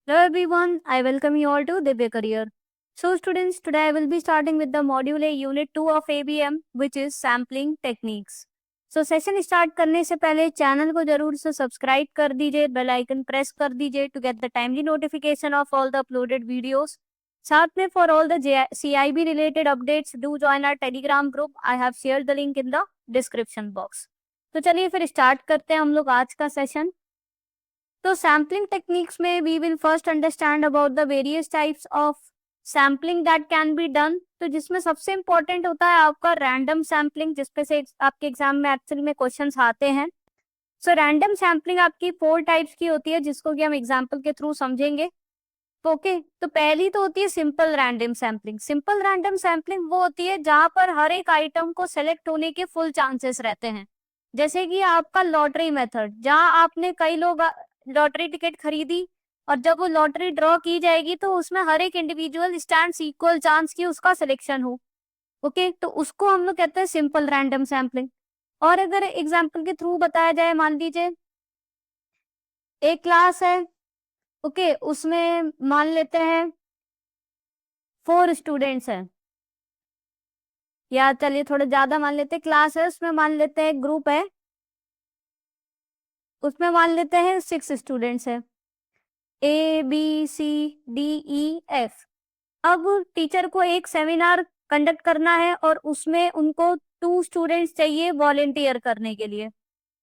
Hello everyone, I welcome you all to Divya Career. So students, today I will be starting with the module A unit 2 of ABM which is sampling techniques. So session start करने से पहले channel को जरूर से subscribe कर दीजिए, bell icon press कर दीजिए to get the timely notification of all the uploaded videos. साथ में for all the CIB related updates do join our Telegram group. I have shared the link in the description box. तो चलिए फिर start करते हैं हम लोग आज का सेशन. तो सैम्पलिंग टेक्निक्स में we will first understand about the various types of sampling that can be done. तो जिसमें सबसे इंपॉर्टेंट होता है आपका रैंडम सैम्पलिंग, जिसपे से आपके एग्जाम में एक्चुअली में क्वेश्चंस आते हैं. सो रैंडम सैम्पलिंग आपकी 4 टाइप्स की होती है जिसको कि हम एग्जाम्पल के थ्रू समझेंगे. ओके, तो पहली तो होती है simple random sampling. Simple random sampling वो होती है जहां पर हर एक आइटम को सेलेक्ट होने के फुल चांसेस रहते हैं. जैसे कि आपका लॉटरी मेथड, जहां आपने कई लोग लॉटरी टिकट खरीदी और जब वो लॉटरी ड्रॉ की जाएगी तो उसमें हर एक इंडिविजुअल स्टैंड्स इक्वल चांस की उसका सिलेक्शन हो. ओके, तो उसको हम लोग कहते हैं सिंपल रैंडम सैम्पलिंग. और अगर एग्जाम्पल के थ्रू बताया जाए, मान लीजिए एक क्लास है. ओके, उसमें मान लेते हैं 4 स्टूडेंट्स हैं, या चलिए थोड़ा ज्यादा मान लेते हैं. क्लास है, उसमें मान लेते हैं ग्रुप है, उसमें मान लेते हैं 6 स्टूडेंट्स है, ABCDEF. अब टीचर को एक सेमिनार कंडक्ट करना है और उसमें उनको 2 स्टूडेंट्स चाहिए वॉलेंटियर करने के लिए.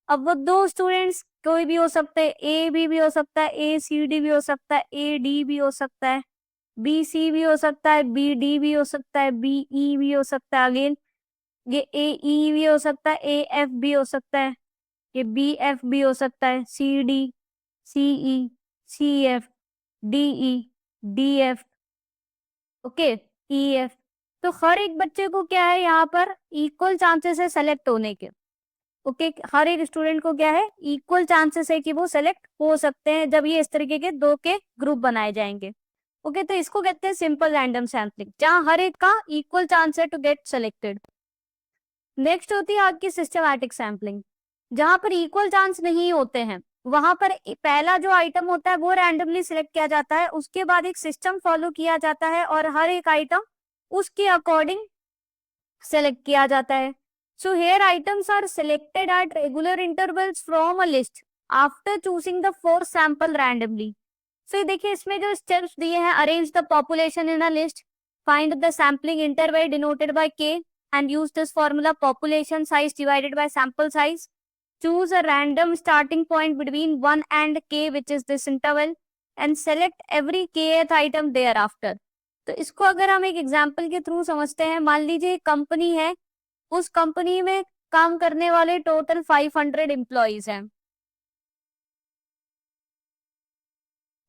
अब वो 2 स्टूडेंट्स कोई भी हो सकते हैं, AB भी हो सकता है, ACD भी हो सकता है, AD भी हो सकता है, BC भी हो सकता है, BD भी हो सकता है, BE भी हो सकता है, अगेन ये AE भी हो सकता है, AF भी हो सकता है, ये BF भी हो सकता है, CD, CE, CF, DE, DF, okay, EF. तो हर एक बच्चे को क्या है यहाँ पर इक्वल चांसेस है सेलेक्ट होने के. ओके, हर एक स्टूडेंट को क्या है इक्वल चांसेस है कि वो सेलेक्ट हो सकते हैं जब ये इस तरीके के 2 के ग्रुप बनाए जाएंगे. ओके, तो इसको कहते हैं सिंपल रैंडम सैम्पलिंग, जहां हर एक का इक्वल चांस है टू गेट सेलेक्टेड. नेक्स्ट होती है आपकी सिस्टमैटिक सैम्पलिंग, जहां पर इक्वल चांस नहीं होते हैं. वहां पर पहला जो आइटम होता है वो रैंडमली सिलेक्ट किया जाता है, उसके बाद एक सिस्टम फॉलो किया जाता है और हर एक आइटम उसके अकॉर्डिंग सेलेक्ट किया जाता है. So here items are selected at regular intervals from a list after choosing the 4 sample randomly. So देखिए इसमें जो स्टेप्स दिए हैं, arrange the population in a list, find the sampling interval denoted by K and use this formula population size divided by sample size. Choose a random starting point between 1 and k, which is this interval, and select every kth item thereafter. तो इसको अगर हम एक example के through समझते हैं, मान लीजिए एक कंपनी है, उस कंपनी में काम करने वाले टोटल 500 एम्प्लॉइज हैं.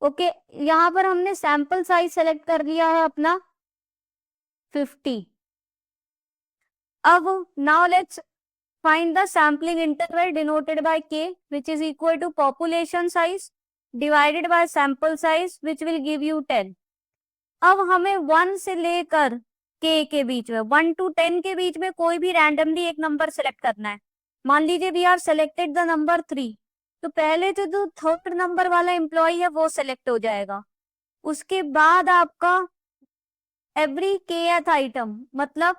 ओके, यहाँ पर हमने सैंपल साइज सेलेक्ट कर लिया है अपना 50. अब now let's find the sampling interval denoted by k, which is equal to population size divided by sample size, which will give you 10. अब हमें 1 से लेकर k के बीच में 1 to 10 के बीच में कोई भी रैंडमली एक नंबर सेलेक्ट करना है. मान लीजिए we are selected the number 3, तो पहले जो थर्ड नंबर वाला एम्प्लॉय है वो सेलेक्ट हो जाएगा. उसके बाद आपका एवरी kth आइटम, मतलब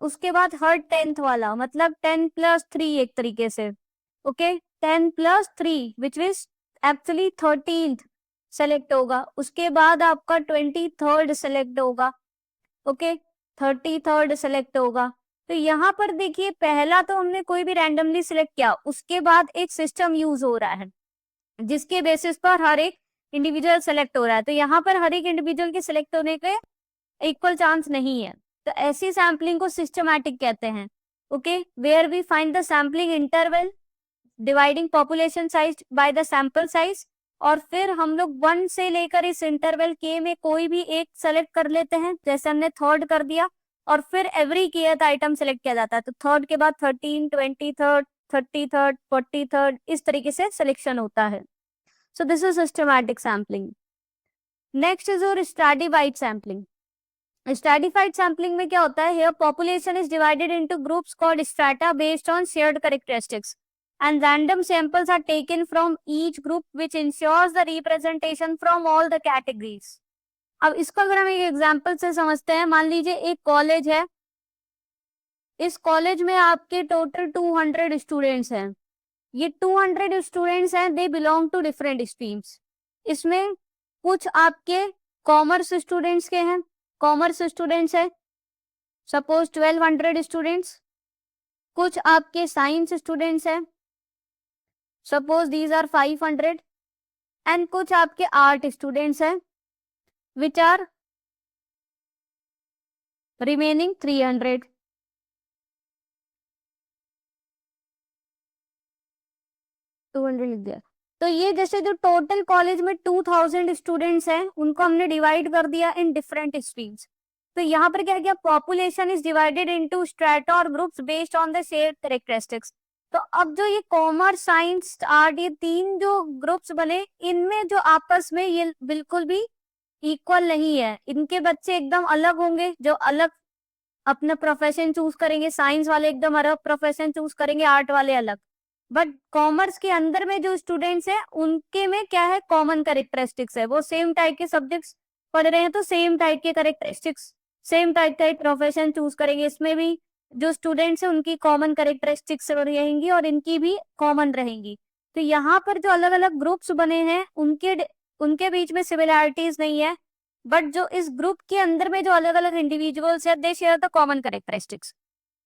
उसके बाद हर 10th वाला, मतलब 10 + 3 एक तरीके से. Okay, 10 + 3 which is actually 13th select होगा. उसके बाद आपका 23rd सेलेक्ट होगा. ओके, 33rd सेलेक्ट होगा. तो यहाँ पर देखिए पहला तो हमने कोई भी रैंडमली सिलेक्ट किया, उसके बाद एक सिस्टम यूज हो रहा है जिसके बेसिस पर हर एक इंडिविजुअल सेलेक्ट हो रहा है. तो यहाँ पर हर एक इंडिविजुअल के सिलेक्ट होने के इक्वल चांस नहीं है. तो ऐसी सैम्पलिंग को सिस्टमैटिक कहते हैं. Okay, where we find the sampling interval dividing population size by the sample size, और फिर हम लोग 1 से लेकर इस इंटरवल के में कोई भी एक सेलेक्ट कर लेते हैं, जैसे हमने थर्ड कर दिया, और फिर एवरी kth आइटम सेलेक्ट किया जाता है. तो थर्ड के बाद 13, 23rd, 33rd, 43rd, इस तरीके से सिलेक्शन होता है. So this is systematic sampling. Next is your stratified sampling. Stratified sampling में क्या होता है, here population is divided into groups called strata based on shared characteristics and random samples are taken from each group which ensures the representation from all the categories. अब इसको अगर हम एक example से समझते हैं, मान लीजिए एक कॉलेज है, इस कॉलेज में आपके टोटल 200 स्टूडेंट्स हैं। ये 200 स्टूडेंट्स हैं, they belong to different streams. इसमें कुछ आपके कॉमर्स स्टूडेंट्स के हैं, कॉमर्स स्टूडेंट्स है सपोज 1200 स्टूडेंट्स। कुछ आपके साइंस स्टूडेंट्स हैं, सपोज दीज आर 500, एंड कुछ आपके आर्ट स्टूडेंट्स हैं विच आर रिमेनिंग 300। लिख दिया। तो ये जैसे जो टोटल कॉलेज में 2000 स्टूडेंट्स हैं, उनको हमने डिवाइड कर दिया इन डिफरेंट स्ट्रीम्स। तो यहाँ पर क्या किया, population is divided into strata और groups based on the shared characteristics. तो अब जो ये कॉमर्स, साइंस, आर्ट, ये तीन जो ग्रुप्स बने, इनमें जो आपस में ये बिल्कुल भी इक्वल नहीं है। इनके बच्चे एकदम अलग होंगे, जो अलग अपना प्रोफेशन चूज करेंगे, साइंस वाले एकदम अलग प्रोफेशन चूज करेंगे, आर्ट वाले अलग। बट कॉमर्स के अंदर में जो स्टूडेंट्स हैं, उनके में क्या है, कॉमन कैरेक्टरिस्टिक्स है। वो सेम टाइप के सब्जेक्ट्स पढ़ रहे हैं तो सेम टाइप के कैरेक्टरिस्टिक्स, सेम टाइप का प्रोफेशन चूज करेंगे। इसमें भी जो स्टूडेंट्स हैं उनकी कॉमन कैरेक्टरिस्टिक्स रहेंगी और इनकी भी कॉमन रहेंगी। तो यहाँ पर जो अलग अलग ग्रुप्स बने हैं, उनके बीच में सिमिलैरिटीज नहीं है, बट जो इस ग्रुप के अंदर में जो अलग अलग इंडिविजुअल्स है, दे शेयर द कॉमन कैरेक्टरिस्टिक्स।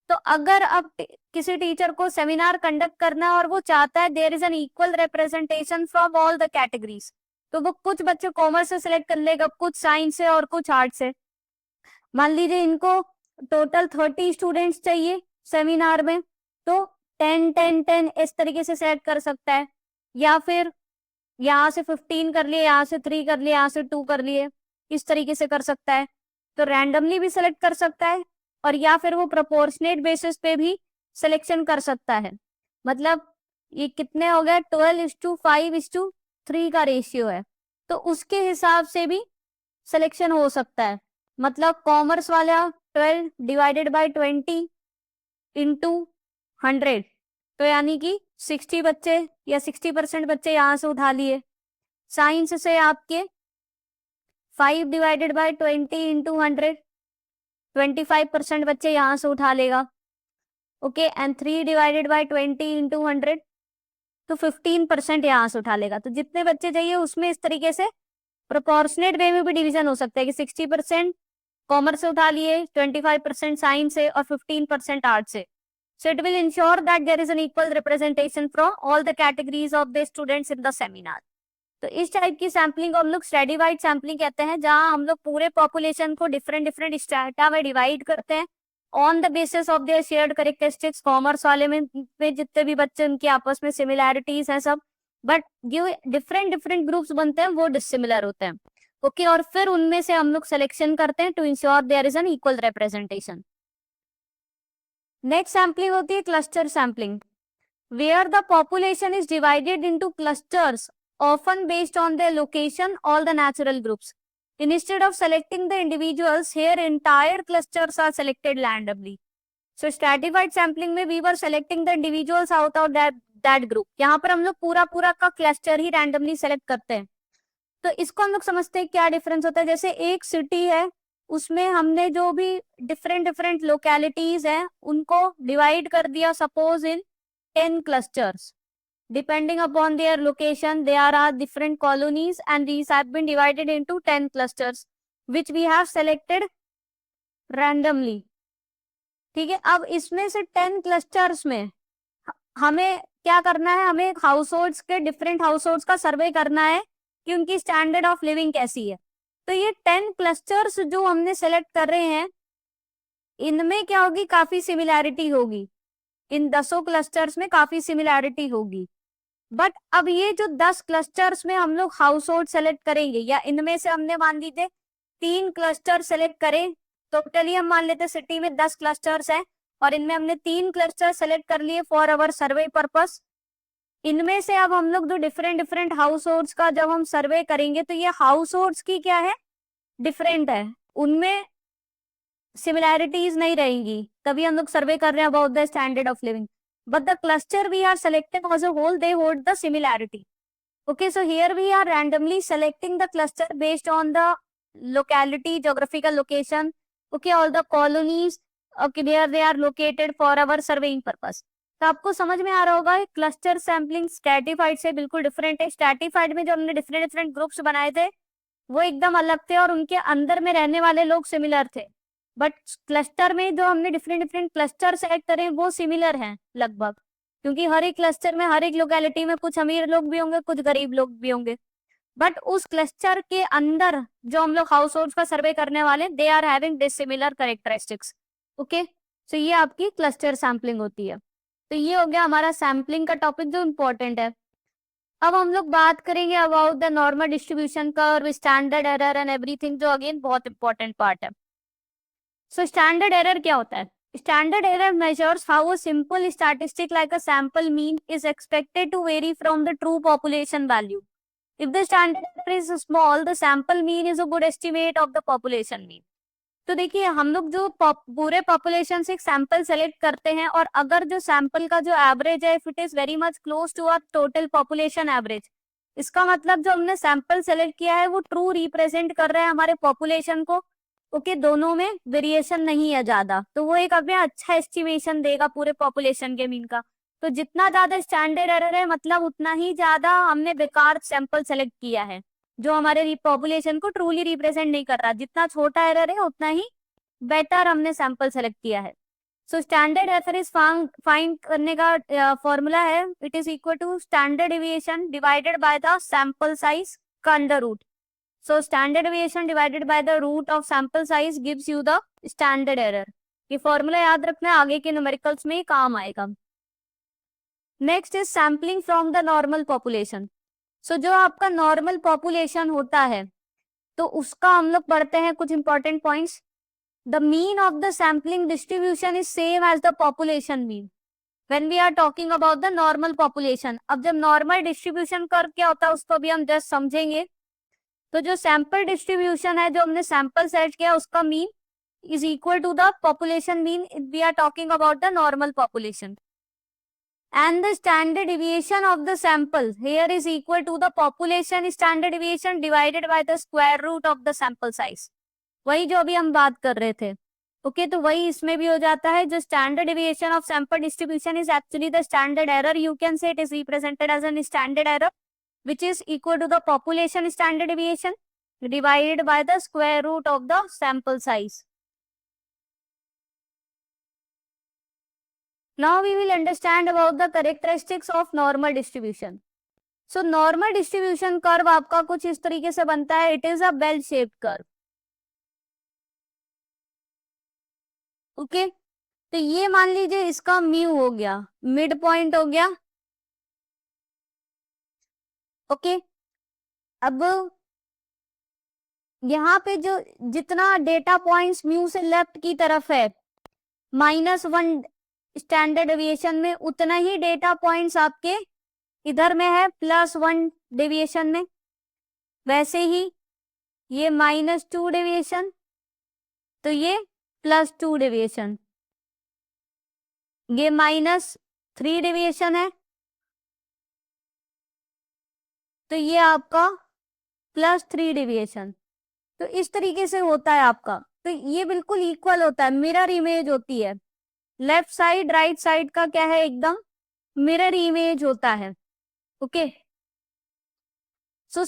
तो अगर अब किसी टीचर को सेमिनार कंडक्ट करना है और वो चाहता है there is an equal representation from all the categories, तो वो कुछ बच्चे कॉमर्स से सिलेक्ट कर लेगा, कुछ साइंस से और कुछ आर्ट से। मान लीजिए इनको टोटल 30 स्टूडेंट्स चाहिए सेमिनार में, तो 10 10 10 इस तरीके से सेलेक्ट कर सकता है, या फिर यहाँ से 15 कर लिए, यहाँ से 3 कर लिए, यहाँ से 2 कर लिए, इस तरीके से कर सकता है। तो रैंडमली भी सिलेक्ट कर सकता है, और या फिर वो प्रोपोर्शनेट बेसिस पे भी सिलेक्शन कर सकता है। मतलब ये कितने हो गए, 12:5:3 का रेशियो है, तो उसके हिसाब से भी सिलेक्शन हो सकता है। मतलब कॉमर्स वाला 12 डिवाइडेड बाय 20 इंटू 100, तो यानी कि 60 बच्चे या 60% बच्चे यहाँ से उठा लिए। साइंस से आपके 5 डिवाइडेड बाय 20 इंटू 100, 25% बच्चे यहाँ से उठा लेगा। Okay, and 3 divided by 20 into 100, तो 15% यहाँ से उठा लेगा। तो जितने बच्चे चाहिए उसमें इस तरीके से प्रोपोर्शनेट वे में भी डिवीजन हो सकता है कि 60% कॉमर्स से उठा लिए, 25% साइंस से और 15% आर्ट से। So it will ensure that there is an equal representation from all the categories of the students in the seminar. तो इस टाइप की सैम्पलिंग को हम लोग स्ट्रेटिफाइड सैम्पलिंग कहते हैं, जहां हम लोग पूरे पॉपुलेशन को डिफरेंट डिफरेंट स्ट्रेटा में डिवाइड करते हैं on the basis of their shared characteristics. Commerce वाले में जितने भी बच्चे, उनके आपस में सिमिलैरिटीज हैं सब, बट जो डिफरेंट डिफरेंट ग्रुप्स बनते हैं वो डिसिमिलर होते हैं। ओके, और फिर उनमें से हम लोग सिलेक्शन करते हैं to ensure there is an equal representation. Next sampling होती है cluster sampling, where the population is divided into clusters often based on their location, all the natural groups. Instead of selecting the individuals, here entire clusters are selected randomly. So stratified sampling में we were selecting the individuals out of that group. यहाँ पर हम लोग पूरा का cluster ही randomly select करते हैं। तो इसको हम लोग समझते हैं क्या डिफरेंस होता है। जैसे एक सिटी है, उसमें हमने जो भी डिफरेंट लोकेलिटीज हैं उनको डिवाइड कर दिया suppose in 10 clusters. Depending upon their location, there are different colonies and these have been divided into 10 clusters which we have selected randomly. ठीक है, अब इसमें से 10 clusters में हमें क्या करना है, हमें हाउस होल्ड्स के डिफरेंट हाउस होल्ड्स का सर्वे करना है कि उनकी स्टैंडर्ड ऑफ लिविंग कैसी है। तो ये 10 क्लस्टर्स जो हमने सेलेक्ट कर रहे हैं, इनमें क्या होगी, काफी सिमिलैरिटी होगी। इन 10 क्लस्टर्स में काफी सिमिलैरिटी होगी। बट अब ये जो 10 क्लस्टर्स में हम लोग हाउस होल्ड सेलेक्ट करेंगे, या इनमें से हमने मान लीजिए 3 क्लस्टर सेलेक्ट करें, टोटली हम मान लेते सिटी में 10 क्लस्टर्स हैं और इनमें हमने 3 क्लस्टर सेलेक्ट कर लिए फॉर अवर सर्वे पर्पस। इनमें से अब हम लोग जो डिफरेंट हाउस होल्ड्स का जब हम सर्वे करेंगे, तो ये हाउस होल्ड्स की क्या है, डिफरेंट है, उनमें सिमिलैरिटीज नहीं रहेंगी, तभी हम लोग सर्वे कर रहे हैं about the standard of living. but the cluster we are selecting as a whole, they hold the similarity. Okay, so here we are randomly selecting the cluster based on the locality, geographical location, okay, all the colonies, okay, where they are located for our surveying purpose. तो आपको समझ में आ रहा होगा cluster sampling stratified से बिल्कुल different है। Stratified में जो हमने डिफरेंट डिफरेंट ग्रुप्स बनाए थे वो एकदम अलग थे और उनके अंदर में रहने वाले लोग सिमिलर थे, बट क्लस्टर में जो हमने डिफरेंट डिफरेंट क्लस्टर सेलेक्ट करे वो सिमिलर हैं लगभग, क्योंकि हर एक क्लस्टर में हर एक लोकेलिटी में कुछ अमीर लोग भी होंगे, कुछ गरीब लोग भी होंगे, बट उस क्लस्टर के अंदर जो हम लोग हाउस होल्ड का सर्वे करने वाले they are having dissimilar characteristics. Okay, so ये आपकी क्लस्टर सैम्पलिंग होती है। तो ये हो गया हमारा सैम्पलिंग का टॉपिक जो इम्पोर्टेंट है। अब हम लोग बात करेंगे about the normal distribution curve, standard error and everything, जो अगेन बहुत इंपॉर्टेंट पार्ट है। सो स्टैंडर्ड एरर क्या होता है? Standard error measures how a simple statistic like a sample mean is expected to vary from the true population value. If the standard error is small, the sample mean is a good estimate of the population mean. तो देखिए हम लोग जो पूरे population से एक sample select करते हैं और अगर जो सैंपल का जो एवरेज है, if it is very much close to our total population average, इसका मतलब जो हमने सैंपल सेलेक्ट किया है वो ट्रू रिप्रेजेंट कर रहा है हमारे पॉपुलेशन को। ओके, दोनों में वेरिएशन नहीं है ज्यादा, तो वो एक हमें अच्छा एस्टिमेशन देगा पूरे पॉपुलेशन के मीन का। तो जितना ज्यादा स्टैंडर्ड एरर है मतलब उतना ही ज्यादा हमने बेकार सैंपल सेलेक्ट किया है जो हमारे पॉपुलेशन को ट्रूली रिप्रेजेंट नहीं कर रहा। जितना छोटा एरर है उतना ही बेटर हमने सैंपल सेलेक्ट किया है। So standard error is find करने का फॉर्मूला है, it is equal to standard deviation divided by the sample size का under root. So standard deviation divided by the root of sample size gives you the standard error. ये formula याद रखना है, आगे के न्यूमेरिकल्स में काम आएगा। Next is sampling from the normal population. So जो आपका नॉर्मल पॉपुलेशन होता है तो उसका हम लोग पढ़ते हैं कुछ important points. The mean of the sampling distribution is same as the population mean when we are talking about the normal population. अब जब नॉर्मल डिस्ट्रीब्यूशन कर्व क्या होता है उसको भी हम जस्ट समझेंगे। तो जो सैंपल डिस्ट्रीब्यूशन है, जो हमने सैंपल सेलेक्ट किया उसका mean is equal to the population mean, we are talking about the normal population, and the standard deviation of the sample here is equal to the population standard deviation divided by the square root of the sample size. वही जो अभी हम बात कर रहे थे। Okay, तो वही इसमें भी हो जाता है। जो standard deviation of sample distribution is actually the standard error, you can say it is represented as an standard error which is equal to the population standard deviation divided by the square root of the sample size. Now we will understand about the characteristics of normal distribution. So normal distribution curve आपका कुछ इस तरीके से बनता है, it is a bell shaped curve. Okay, तो ये मान लीजिए इसका म्यू हो गया, मिड पॉइंट हो गया। ओके, अब यहाँ पे जो जितना डेटा पॉइंट्स म्यू से लेफ्ट की तरफ है -1 स्टैंडर्ड डेविएशन में, उतना ही डेटा पॉइंट्स आपके इधर में है +1 डेविएशन में। वैसे ही ये -2 डेविएशन, तो ये +2 डेविएशन, ये -3 डेविएशन है, तो ये आपका +3 डेविएशन। तो इस तरीके से होता है आपका। तो ये बिल्कुल इक्वल होता है, मिरर इमेज होती है। लेफ्ट साइड राइट साइड का क्या है, एकदम मिरर इमेज होता है। Okay, so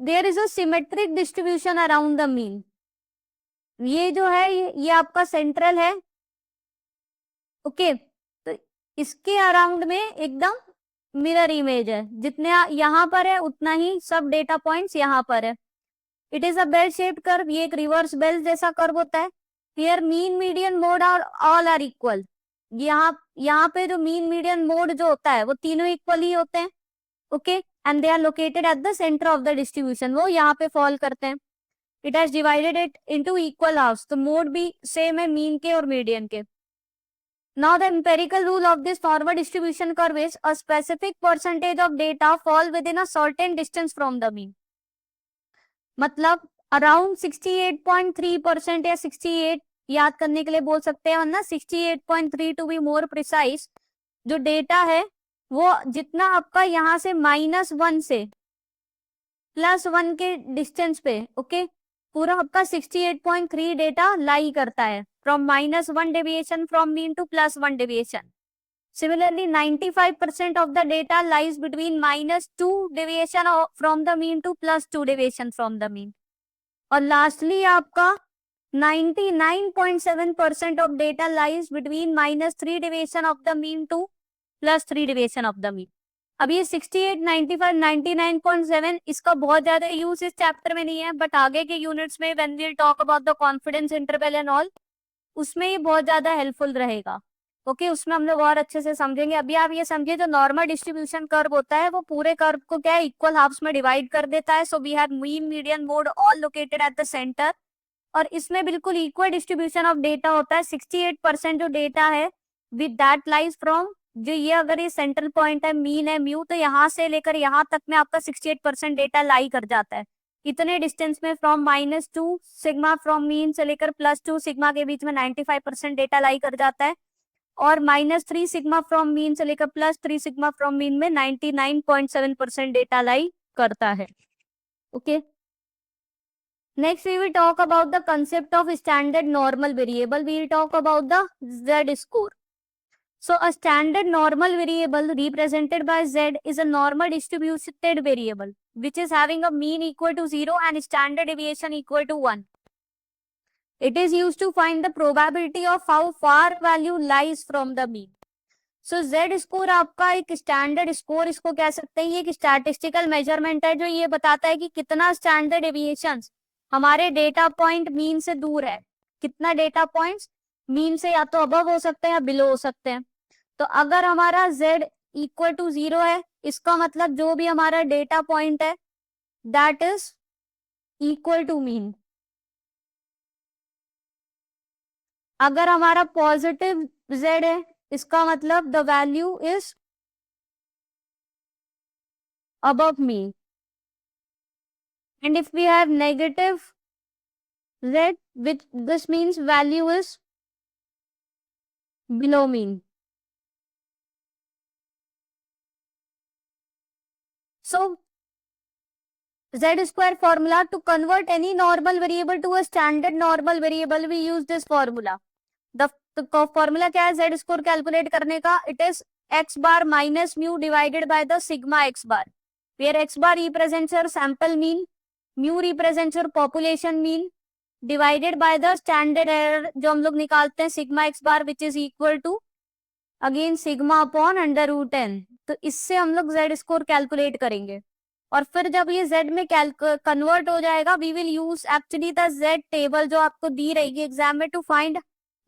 there is a symmetric distribution around the mean. ये जो है ये आपका सेंट्रल है। ओके, तो इसके अराउंड में एकदम मिरर इमेज है, जितने यहाँ पर है उतना ही सब डेटा पॉइंट्स यहाँ पर है। It is a bell shaped curve, ये एक रिवर्स बेल जैसा कर्व होता है। हियर मीन मीडियन मोड और ऑल आर इक्वल। यहाँ पे जो मीन मीडियन मोड जो होता है वो तीनों इक्वल ही होते हैं। Okay, and they are located at the centre of the distribution, वो यहाँ पे फॉल करते हैं। It has divided it into equal halves, तो मोड भी सेम है मीन के और मीडियन के। Now the empirical rule of this forward distribution curve is a specific percentage of data fall within a certain distance from the mean. मतलब around 68.3% या 68 याद करने के लिए बोल सकते हैं, वरना 68.3 टू बी मोर प्रिसाइज। जो डेटा है वो जितना आपका यहाँ से -1 से +1 के डिस्टेंस पे, ओके, पूरा आपका 68.3 डेटा लाई करता है from -1 deviation from mean to +1 deviation. Similarly, 95% of the data lies between -2 deviation from the mean to +2 deviation from the mean. और lastly आपका 99.7% of data lies between -3 deviation of the mean to +3 deviation of the mean. अब ये 68, 95, 99.7 इसका बहुत ज्यादा use इस chapter में नहीं है, बट आगे के यूनिट्स में when we'll talk about the confidence interval and all, उसमें ये बहुत ज्यादा हेल्पफुल रहेगा. ओके, उसमें हम लोग और अच्छे से समझेंगे. अभी आप ये समझिए जो नॉर्मल डिस्ट्रीब्यूशन कर्व होता है वो पूरे कर्व को क्या है, इक्वल हाफ्स में डिवाइड कर देता है. So we have mean, median, mode all located at the centre. और इसमें बिल्कुल इक्वल डिस्ट्रीब्यूशन ऑफ डेटा होता है. 68% जो डेटा है विद दैट लाइज फ्रॉम, जो ये अगर ये सेंट्रल पॉइंट है, मीन है म्यू, तो यहाँ से लेकर यहाँ तक में आपका 68% डेटा लाई कर जाता है. इतने डिस्टेंस में फ्रॉम -2 सिग्मा फ्रॉम मीन से लेकर +2 सिग्मा के बीच में 95% डेटा लाई कर जाता है. और -3 सिग्मा फ्रॉम मीन से लेकर +3 सिग्मा फ्रॉम मीन में 99.7% डेटा लाई करता है. Okay, next we will talk about the concept of standard normal variable. We will talk about the Z score. So a standard normal variable represented by Z is a normal distributed variable which is having a mean equal to 0 and standard deviation equal to 1. It is used to find the probability of how far value lies from the mean. So Z score आपका एक standard score इसको कह सकते हैं. ये एक statistical measurement है जो ये बताता है कि कितना स्टैंडर्ड डेविएशन हमारे डेटा पॉइंट मीन से दूर है. कितना डेटा पॉइंट्स मीन से या तो अबव हो सकते हैं या बिलो हो सकते हैं. तो अगर हमारा Z इक्वल टू 0 है, इसका मतलब जो भी हमारा डेटा पॉइंट है that is equal to mean. अगर हमारा पॉजिटिव Z है, इसका मतलब the value is above mean. And if we have negative Z, which this means value is below mean. So Z square formula, to convert any normal variable to a standard normal variable, we use this formula. The formula क्या है Z score calculate करने का? It is x bar minus mu divided by the sigma x bar, where x bar represents your sample mean, mu represents your population mean, divided by the standard error जो हम लोग निकालते हैं sigma x bar, which is equal to again sigma upon √n. तो इससे हम लोग Z score calculate करेंगे. और फिर जब ये Z में कन्वर्ट हो जाएगा, we will use actually the Z table जो आपको दी रहेगी एग्जाम में, टू फाइंड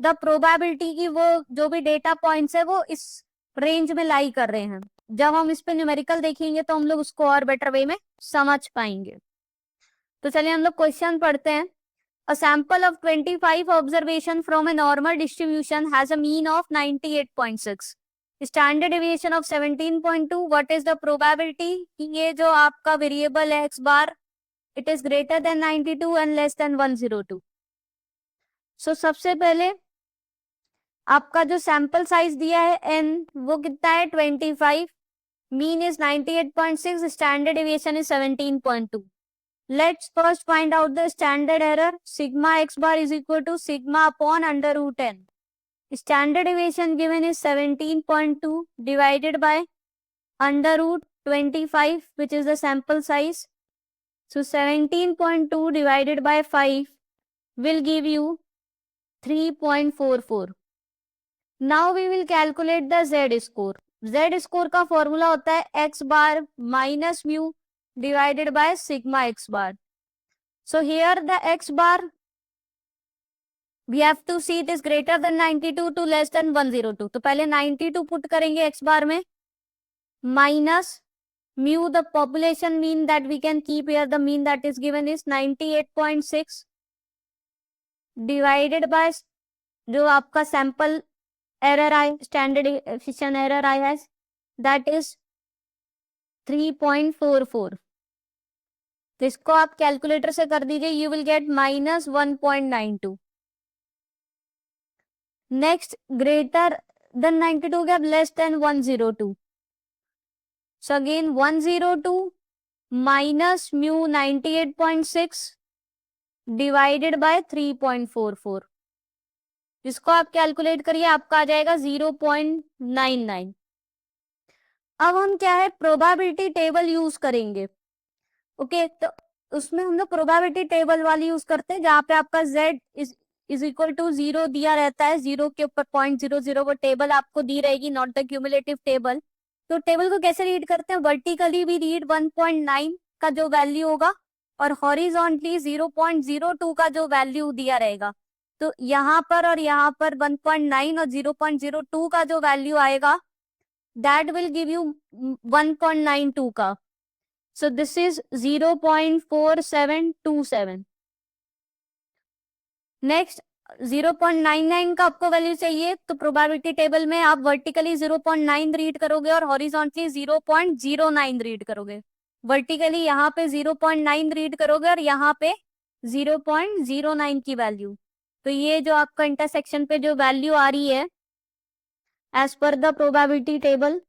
द प्रोबेबिलिटी की वो जो भी डेटा पॉइंट्स है वो इस रेंज में लाई कर रहे हैं. जब हम इस पे न्यूमेरिकल देखेंगे तो हम लोग उसको और बेटर वे में समझ पाएंगे. तो चलिए हम लोग क्वेश्चन पढ़ते हैं. A sample of 25 observation from a normal distribution has a mean of 98.6. Standard deviation of 17.2. What is the probability कि ये जो आपका वेरिएबल है x bar, it is greater than 92 and less than 102. So सबसे पहले आपका जो सैंपल साइज दिया है n, वो कितना है 25, mean is 98.6, standard deviation is 17.2. Let's first find out the standard error. Sigma x bar is equal to sigma upon √n. Standard deviation given is 17.2 divided by √25, which is the sample size. So 17.2 divided by 5 will give you 3.44. Now we will calculate the Z score. Z score का formula होता है x bar minus mu divided by sigma x bar. So here the x bar, we have to see it is greater than 92 to less than 102. तो पहले 92 put करेंगे x bar में, minus mu the population mean that we can keep here, the mean that is given is 98.6 divided by जो आपका sample error आए, standard deviation error आया है, that is 3.44. तो इसको आप कैलकुलेटर से कर दीजिए, you will get -1.92. Next, greater than 92 gap less than 102. So again 102 minus mu 98.6 divided by 3.44, जिसको आप कैलकुलेट करिए, आपका आ जाएगा 0.99. अब हम क्या है, प्रोबेबिलिटी टेबल यूज करेंगे. ओके, तो उसमें हम लोग प्रोबेबिलिटी टेबल वाली यूज करते हैं, जहाँ पे आपका z इज इक्वल टू 0 दिया रहता है, 0 के ऊपर 0.00 वो टेबल आपको दी रहेगी, नॉट द क्यूमुलेटिव टेबल. तो टेबल को कैसे रीड करते हैं, वर्टिकली भी रीड 1.9 का जो वैल्यू होगा और हॉरिजॉन्टली 0.02 का जो वैल्यू दिया रहेगा. तो यहाँ पर और यहाँ पर 1.9 और 0.02 का जो वैल्यू आएगा, दैट विल गिव यू 1.92 का. So this is 0.4727. नेक्स्ट 0.99 का आपको वैल्यू चाहिए, तो प्रोबेबिलिटी टेबल में आप वर्टिकली 0.9 रीड करोगे और हॉरिजॉन्टली 0.09 रीड करोगे. वर्टिकली यहाँ पे 0.9 रीड करोगे और यहाँ पे 0.09 की वैल्यू. तो ये जो आपका इंटरसेक्शन पे जो वैल्यू आ रही है as per the probability table,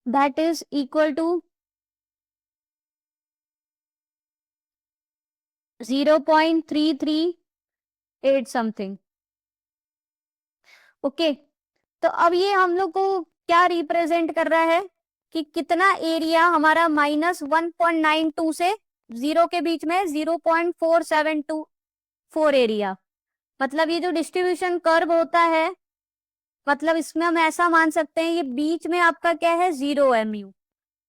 that is equal to 0.338 something. ओके, तो अब ये हम लोग को क्या रिप्रेजेंट कर रहा है कि कितना एरिया हमारा -1.92 से 0 के बीच में 0.4724 एरिया. मतलब ये जो डिस्ट्रीब्यूशन कर्व होता है, मतलब इसमें हम ऐसा मान सकते हैं ये बीच में आपका क्या है, 0 MU.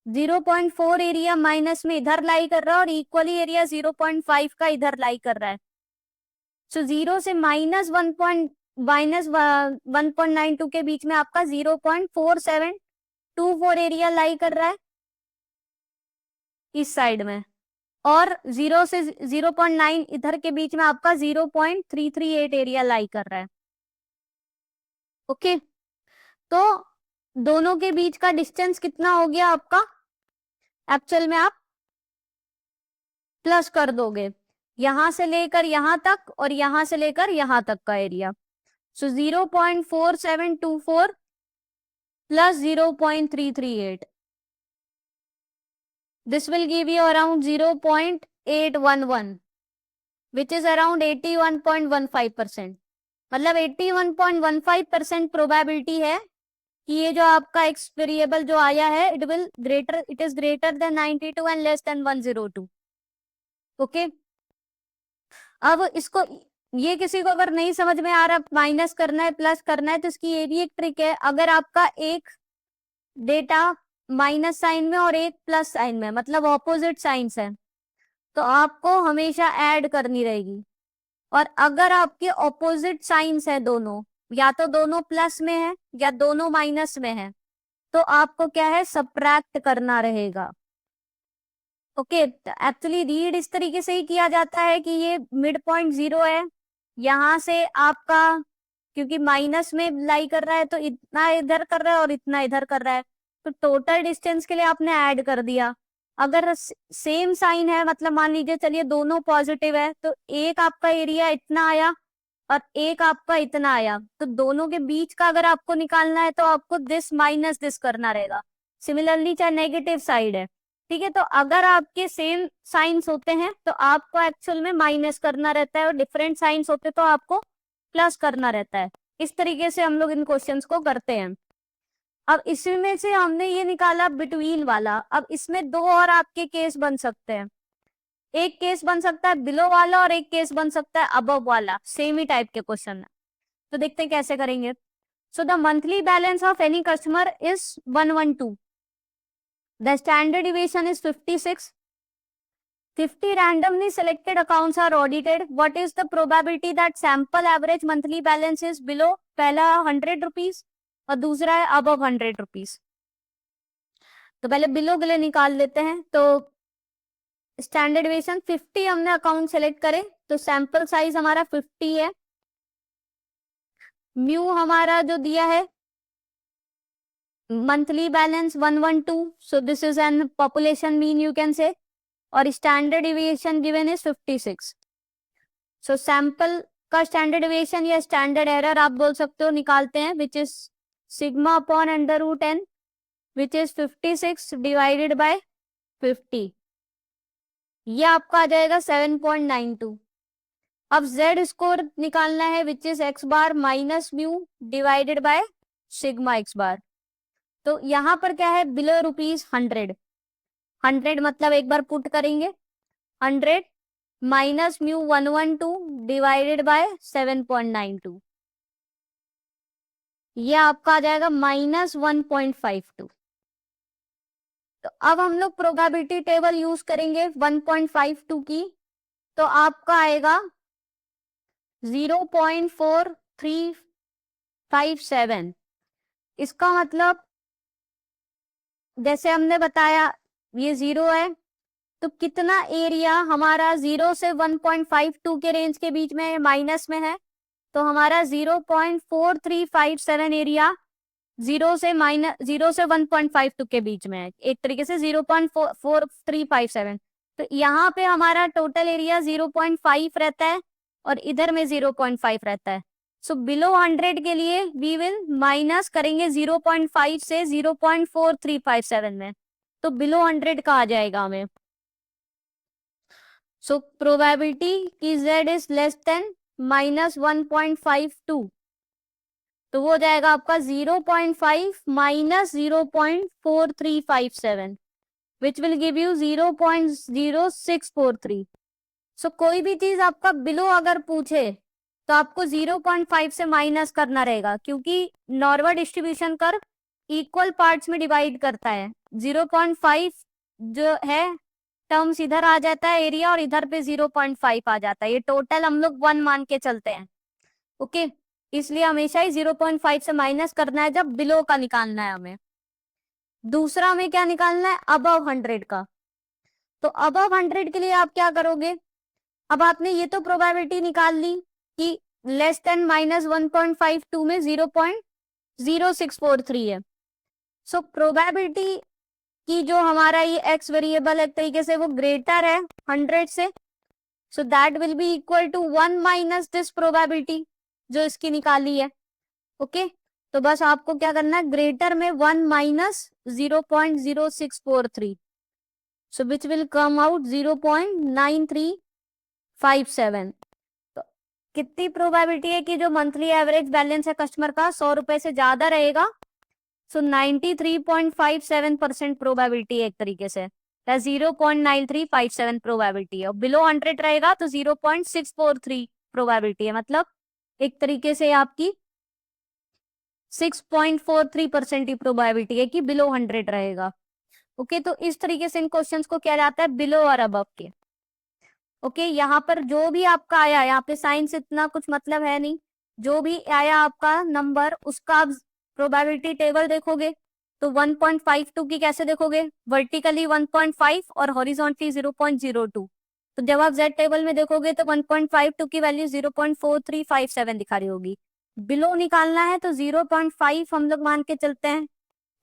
0.4 एरिया माइनस में इधर लाई कर रहा है और इक्वली एरिया 0.5 का इधर लाई कर रहा है. सो 0 से -1.92 के बीच में आपका 0.4724 एरिया लाई कर रहा है इस साइड में, और 0 से 0.9 इधर के बीच में आपका 0.338 एरिया लाई कर रहा है. ओके, तो दोनों के बीच का डिस्टेंस कितना हो गया आपका, एक्चुअल में आप प्लस कर दोगे, यहां से लेकर यहां तक और यहां से लेकर यहां तक का area. So 0.4724 plus 0.338, this will give you around 0.811 which is around 81.15%. मतलब 81.15% प्रोबेबिलिटी है कि ये जो आपका एक्स वेरिएबल जो आया है, it is greater than 92 and less than 102. Okay, अब इसको, ये किसी को अगर नहीं समझ में आ रहा, माइनस करना है प्लस करना है, तो इसकी ये भी एक ट्रिक है. अगर आपका एक डेटा माइनस साइन में और एक प्लस साइन में, मतलब ऑपोजिट साइंस है, तो आपको हमेशा ऐड करनी रहेगी. और अगर आपके ऑपोजिट साइंस है दोनों, या तो दोनों प्लस में है या दोनों माइनस में है, तो आपको क्या है, सब्ट्रैक्ट करना रहेगा. ओके, एक्चुअली रीड इस तरीके से ही किया जाता है कि ये मिड पॉइंट 0 है, यहां से आपका क्योंकि माइनस में लाई कर रहा है तो इतना इधर कर रहा है और इतना इधर कर रहा है, तो टोटल डिस्टेंस के लिए आपने ऐड कर दिया. अगर सेम साइन है, मतलब मान लीजिए चलिए दोनों पॉजिटिव है, तो एक आपका एरिया इतना आया और एक आपका इतना आया, तो दोनों के बीच का अगर आपको निकालना है तो आपको दिस माइनस दिस करना रहेगा. सिमिलरली चाहे नेगेटिव साइड है, ठीक है, तो अगर आपके सेम साइंस होते हैं तो आपको एक्चुअल में माइनस करना रहता है, और डिफरेंट साइंस होते तो आपको प्लस करना रहता है. इस तरीके से हम लोग इन क्वेश्चंस को करते हैं. अब इसमें से हमने ये निकाला बिटवीन वाला. अब इसमें दो और आपके केस बन सकते हैं. एक केस बन सकता है बिलो वाला और एक केस बन सकता है अबव वाला. सेम ही टाइप के क्वेश्चन है, तो देखते हैं कैसे करेंगे. So the monthly balance of any customer is 112. The standard deviation is 56. 50 randomly selected accounts are audited. What is the probability that sample average monthly balance is below? पहला 100 rupees और दूसरा है above 100 रुपीज. तो पहले below के लिए निकाल लेते हैं. तो स्टैंडर्ड डिविएशन 50 हमने अकाउंट सेलेक्ट करे, तो सैंपल साइज हमारा 50 है. म्यू हमारा जो दिया है monthly balance 112, so this is an population mean you can say, और standard deviation given is 56. so sample का स्टैंडर्ड डेविएशन या स्टैंडर्ड एरर आप बोल सकते हो निकालते हैं, which is sigma upon under root n, which is 56 divided by 50, ये आपका आ जाएगा 7.92। अब z स्कोर निकालना है, which is x bar minus mu divided by sigma x बार। तो यहाँ पर क्या है, बिलो ₹100, 100 मतलब एक बार पुट करेंगे 100 माइनस म्यू 112 डिवाइडेड बाय 7.92, ये आपका आ जाएगा -1.52। तो अब हम लोग प्रोबेबिलिटी टेबल यूज करेंगे 1.52 की, तो आपका आएगा 0.4357। इसका मतलब जैसे हमने बताया ये 0 है, तो कितना एरिया हमारा 0 से 1.52 के रेंज के बीच में माइनस में है, तो हमारा 0.4357 एरिया 0 से 1.52 के बीच में है, एक तरीके से 0.4357। तो यहाँ पे हमारा टोटल एरिया 0.5 रहता है और इधर में 0.5 रहता है। सो बिलो 100 के लिए वी विल माइनस करेंगे 0.5 से 0.4357 में, तो बिलो 100 का आ जाएगा हमें। सो प्रोबेबिलिटी की z इज लेस देन -1.52, तो वो जाएगा आपका 0.5 minus 0.4357, which will give you 0.0643। सो कोई भी चीज आपका बिलो अगर पूछे तो आपको 0.5 से माइनस करना रहेगा, क्योंकि normal distribution curve equal parts में डिवाइड करता है। 0.5 जो है टर्म्स इधर आ जाता है एरिया, और इधर पे 0.5 आ जाता है, ये टोटल हम लोग 1 मान के चलते हैं। ओके, इसलिए हमेशा ही 0.5 से माइनस करना है जब बिलो का निकालना है हमें। दूसरा हमें क्या निकालना है, अबव 100 का। तो अबव 100 के लिए आप क्या करोगे, अब आपने ये तो प्रोबेबिलिटी निकाल ली कि लेस देन -1.52 में 0.0643 है। सो प्रोबेबिलिटी कि जो हमारा ये x वेरिएबल एक तरीके से वो ग्रेटर है 100 से, so that will be equal to 1 minus this probability जो इसकी निकाली है। ओके, तो बस आपको क्या करना है, ग्रेटर में 1 minus 0.0643, so which will come out 0.9357। तो कितनी प्रोबेबिलिटी है कि जो मंथली एवरेज बैलेंस है कस्टमर का 100 रुपए से ज्यादा रहेगा, सो 93.57% प्रोबेबिलिटी है एक तरीके से, 0.9357 प्रोबेबिलिटी है। और बिलो 100 रहेगा तो 0.643 प्रोबेबिलिटी है, मतलब एक तरीके से आपकी 6.43% ही प्रोबेबिलिटी है कि बिलो 100 रहेगा। ओके, तो इस तरीके से इन क्वेश्चंस को किया जाता है बिलो और अबव के। ओके, यहाँ पर जो भी आपका आया, यहाँ पे साइंस इतना कुछ मतलब है नहीं, जो भी आया आपका नंबर उसका आप प्रोबेबिलिटी टेबल देखोगे तो 1.52 की कैसे देखोगे, वर्टिकली 1.5 और हॉरिजॉन्टली 0.02। तो जब आप z टेबल में देखोगे तो 1.52 की वैल्यू 0.4357 दिखा रही होगी। बिलो निकालना है तो 0.5 हम लोग मान के चलते हैं,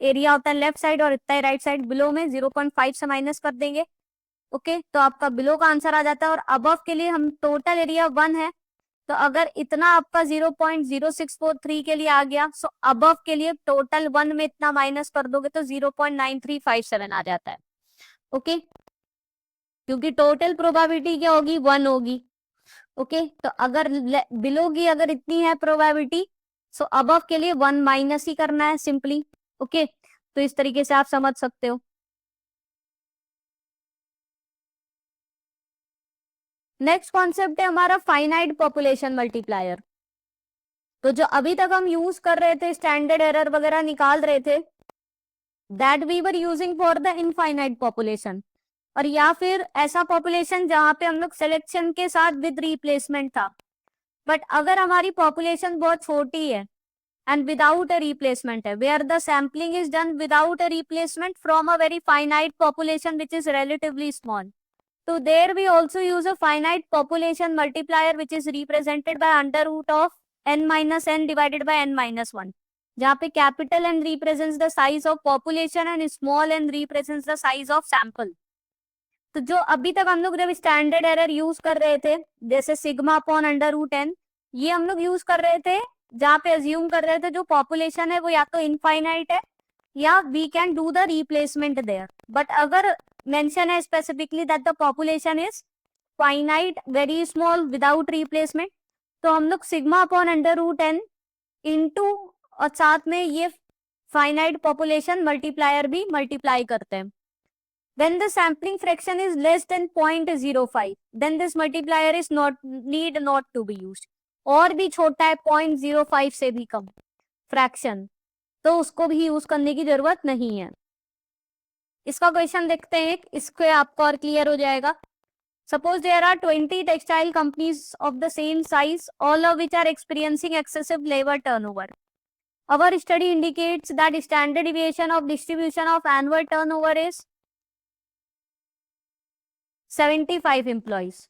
एरिया होता है लेफ्ट साइड और इतना ही राइट साइड, बिलो में 0.5 से माइनस कर देंगे। ओके, तो आपका बिलो का आंसर आ जाता है। और अबव के लिए हम टोटल एरिया 1 है, तो अगर इतना आपका 0.0643 के लिए आ गया, सो अबव के लिए टोटल 1 में इतना माइनस कर दोगे तो 0.9357 आ जाता है। ओके, क्योंकि टोटल प्रोबेबिलिटी क्या होगी, 1 होगी। ओके, तो अगर बिलो की अगर इतनी है प्रोबेबिलिटी, सो अबव के लिए 1 माइनस ही करना है सिंपली। ओके, तो इस तरीके से आप समझ सकते हो। नेक्स्ट कॉन्सेप्ट है हमारा फाइनाइट पॉपुलेशन मल्टीप्लायर। तो जो अभी तक हम यूज कर रहे थे, स्टैंडर्ड एरर वगैरह निकाल रहे थे, that we were using for the infinite population, और या फिर ऐसा पॉपुलेशन जहां पे हम लोग सिलेक्शन के साथ विद रिप्लेसमेंट था। बट अगर हमारी पॉपुलेशन बहुत छोटी है एंड विदाउट अ रिप्लेसमेंट है, where the sampling is done without a replacement from a very finite population which is relatively small, so there we also use a finite population multiplier which is represented by under root of n minus n divided by n minus 1, जहाँ पे capital n represents the size of population and small n represents the size of sample। तो जो अभी तक हम लोग जब standard error use कर रहे थे, जैसे sigma upon under root n, ये हम लोग यूज कर रहे थे जहाँ पे अज्यूम कर रहे थे जो पॉपुलेशन है वो या तो इनफाइनाइट है या we can do the replacement there. But अगर मेंशन है specifically that the population is finite very small without replacement, तो हम लोग sigma upon under root n into और साथ में ये फाइनाइट पॉपुलेशन मल्टीप्लायर भी मल्टीप्लाई करते हैं। When the sampling fraction is less than 0.05, then this multiplier is need not to be used. और भी छोटा है 0.05 से भी कम फ्रैक्शन, तो उसको भी यूज करने की जरूरत नहीं है। इसका क्वेश्चन देखते हैं, इसको आपको और क्लियर हो जाएगा। Suppose there are 20 textile companies of the same size, all of which are experiencing excessive labor turnover. Our study indicates that standard deviation of distribution of annual turnover is 75 employees.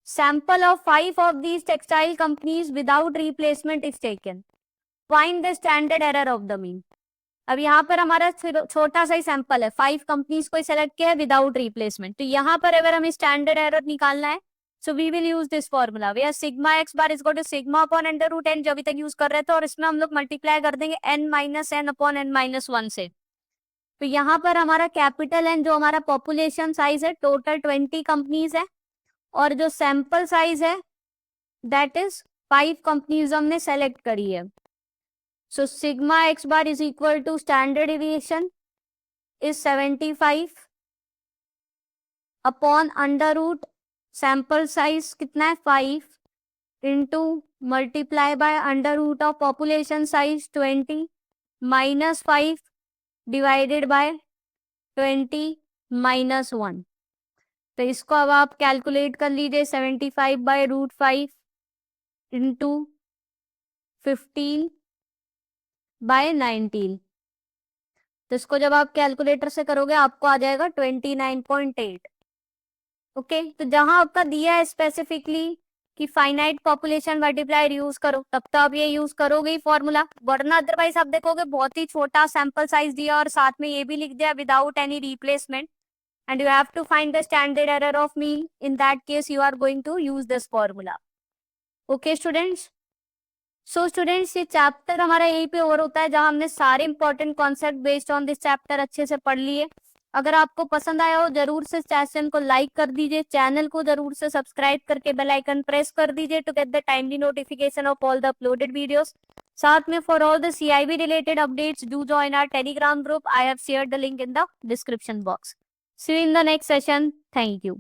Sample of 5 of these textile companies without replacement is taken. Find the standard error of the mean. अब यहाँ पर हमारा छोटा सा ही sample है, 5 companies को select किया है विदाउट रिप्लेसमेंट। तो यहाँ पर अगर हमें स्टैंडर्ड एरर निकालना है, so we will use this formula where sigma x bar is equal to sigma upon under root n, जो अभी तक यूज कर रहे थे, और इसमें हम लोग मल्टीप्लाई कर देंगे n minus n upon n minus 1 से। तो यहाँ पर हमारा कैपिटल एन जो हमारा पॉपुलेशन साइज है, टोटल 20 कंपनीज है, और जो सैंपल साइज है दैट इज 5 कंपनीज हमने सेलेक्ट करी है। So sigma x bar is equal to standard deviation is 75 upon under root sample size कितना है 5 into multiply by under root of population size 20 minus 5 divided by 20 minus 1। तो इसको अब आप calculate कर लीजिए, 75 बाय रूट 5 इंटू 15 बाय 19। तो इसको जब आप कैलकुलेटर से करोगे आपको आ जाएगा 29.8। ओके, तो जहां आपका दिया है स्पेसिफिकली कि फाइनाइट पॉपुलेशन मल्टीप्लायर यूज करो, तब तो आप ये यूज करोगे ही फॉर्मूला, वरना अदरवाइज आप देखोगे बहुत ही छोटा सैंपल साइज दिया और साथ में ये भी लिख दिया without any replacement, and you have to find the standard error of mean. In that case you are going to use this formula. Okay students, so students ये चैप्टर हमारा यहीं पे ओवर होता है, जहां हमने सारे important concept based on this chapter अच्छे से पढ़ लिए। अगर आपको पसंद आया हो जरूर से सेशन को लाइक कर दीजिए, चैनल को जरूर से सब्सक्राइब करके बेल आइकन प्रेस कर दीजिए to get the timely notification of all the uploaded videos. साथ में for all the CIB related updates do join our Telegram group, I have shared the link in the description box. See you in the next session. Thank you.